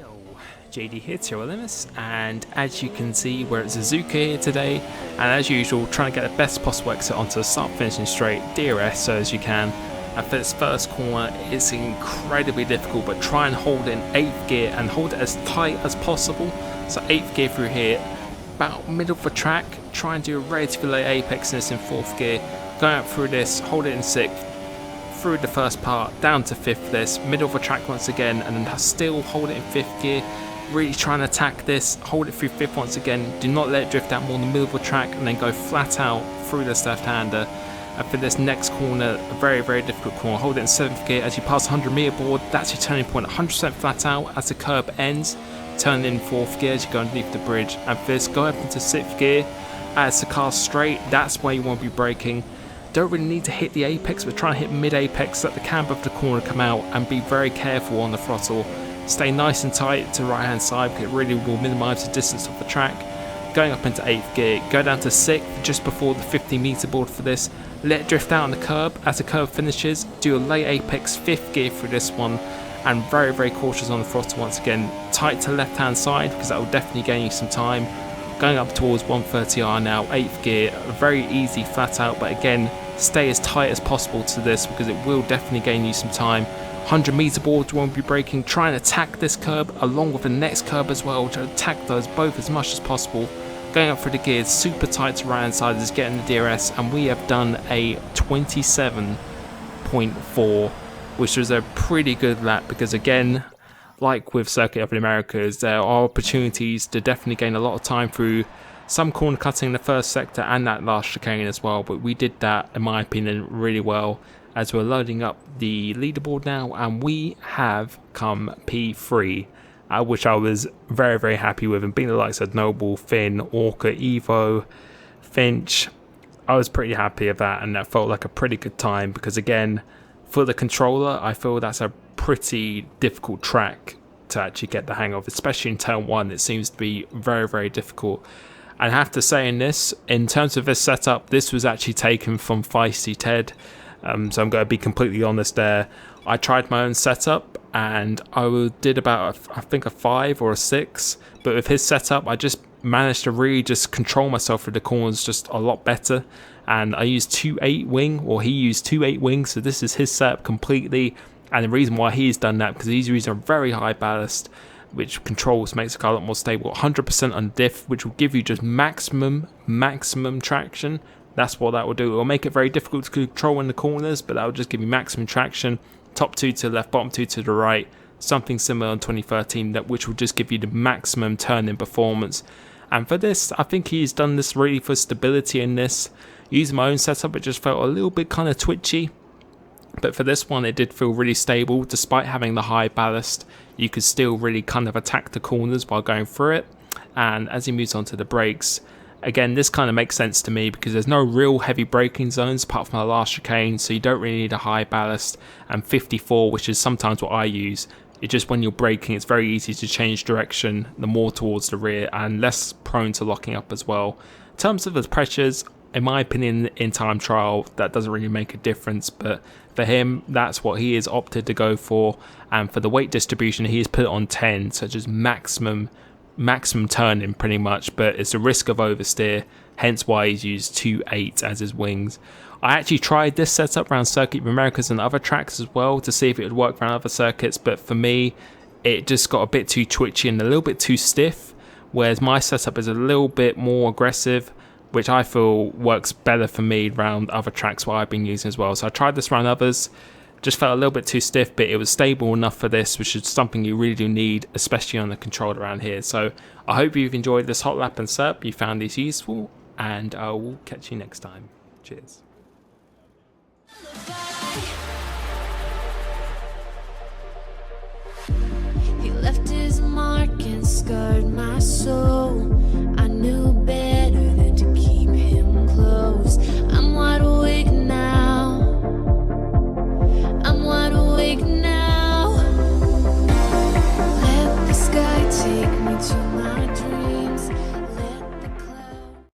Yo, JD here, Limits, and as you can see, we're at Suzuka here today, and as usual, trying to get the best possible exit onto the start finishing straight, DRS, so as you can. And for this first corner, it's incredibly difficult, but try and hold in 8th gear and hold it as tight as possible. So 8th gear through here, about middle of the track, try and do a relatively late apex in this in 4th gear, going up through this, hold it in 6th, through the first part, down to 5th this, middle of the track once again, and then still hold it in 5th gear, really trying to attack this, hold it through 5th once again, do not let it drift out more in the middle of the track, and then go flat out through this left-hander. And for this next corner, a very, very difficult corner, hold it in 7th gear as you pass 100 meter board, that's your turning point, 100% flat out as the curb ends, turn in 4th gear as you go underneath the bridge, and for this, go up into 6th gear, as the car's straight, that's where you want to be braking. Don't really need to hit the apex, but try and hit mid-apex, let the camber of the corner come out, and be very careful on the throttle. Stay nice and tight to the right hand side because it really will minimise the distance of the track. Going up into 8th gear, go down to 6th just before the 50 meter board for this. Let it drift out on the curb. As the curb finishes, do a late apex 5th gear through this one, and very, very cautious on the throttle once again. Tight to left hand side because that will definitely gain you some time. Going up towards 130R now, 8th gear, very easy flat out, but again, stay as tight as possible to this because it will definitely gain you some time. 100 meter board, you won't be braking, try and attack this curb along with the next curb as well, to attack those both as much as possible. Going up through the gears, super tight to right hand side is getting the DRS, and we have done a 27.4, which was a pretty good lap because again, like with Circuit of the Americas, there are opportunities to definitely gain a lot of time through some corner cutting in the first sector and that last chicane as well, but we did that, in my opinion, really well as we're loading up the leaderboard now, and we have come P3, which I was very, very happy with, and being the likes of Noble, Finn, Orca, Evo, Finch, I was pretty happy with that, and that felt like a pretty good time because again, for the controller, I feel that's a pretty difficult track to actually get the hang of, especially in turn 1. It seems to be very, very difficult. And I have to say, in terms of this setup, this was actually taken from Feisty Ted, so I'm going to be completely honest there. I tried my own setup and I did about I think a 5 or a 6, but with his setup I just managed to really just control myself through the corners just a lot better, and I used 2.8 wing, or he used 2.8 wing, so this is his setup completely. And the reason why he's done that because he's using a very high ballast, which controls, makes the car a lot more stable. 100% on diff, which will give you just maximum traction. That's what that will do. It will make it very difficult to control in the corners, but that will just give you maximum traction. Top 2 to the left, bottom 2 to the right. Something similar on 2013, which will just give you the maximum turn in performance. And for this, I think he's done this really for stability in this. Using my own setup, it just felt a little bit kind of twitchy. But for this one, it did feel really stable. Despite having the high ballast, you could still really kind of attack the corners while going through it. And as he moves on to the brakes, again, this kind of makes sense to me because there's no real heavy braking zones apart from the last chicane, so you don't really need a high ballast. And 54, which is sometimes what I use, it's just when you're braking, it's very easy to change direction, the more towards the rear, and less prone to locking up as well. In terms of the pressures, in my opinion, in time trial, that doesn't really make a difference, but for him, that's what he has opted to go for. And for the weight distribution, he has put it on 10, so just maximum turning pretty much, but it's a risk of oversteer, hence why he's used 2.8 as his wings. I actually tried this setup around Circuit of Americas and other tracks as well to see if it would work around other circuits, but for me, it just got a bit too twitchy and a little bit too stiff, whereas my setup is a little bit more aggressive, which I feel works better for me around other tracks what I've been using as well. So I tried this around others, just felt a little bit too stiff, but it was stable enough for this, which is something you really do need, especially on the controller around here. So I hope you've enjoyed this hot lap and setup, you found these useful, and I will catch you next time. Cheers.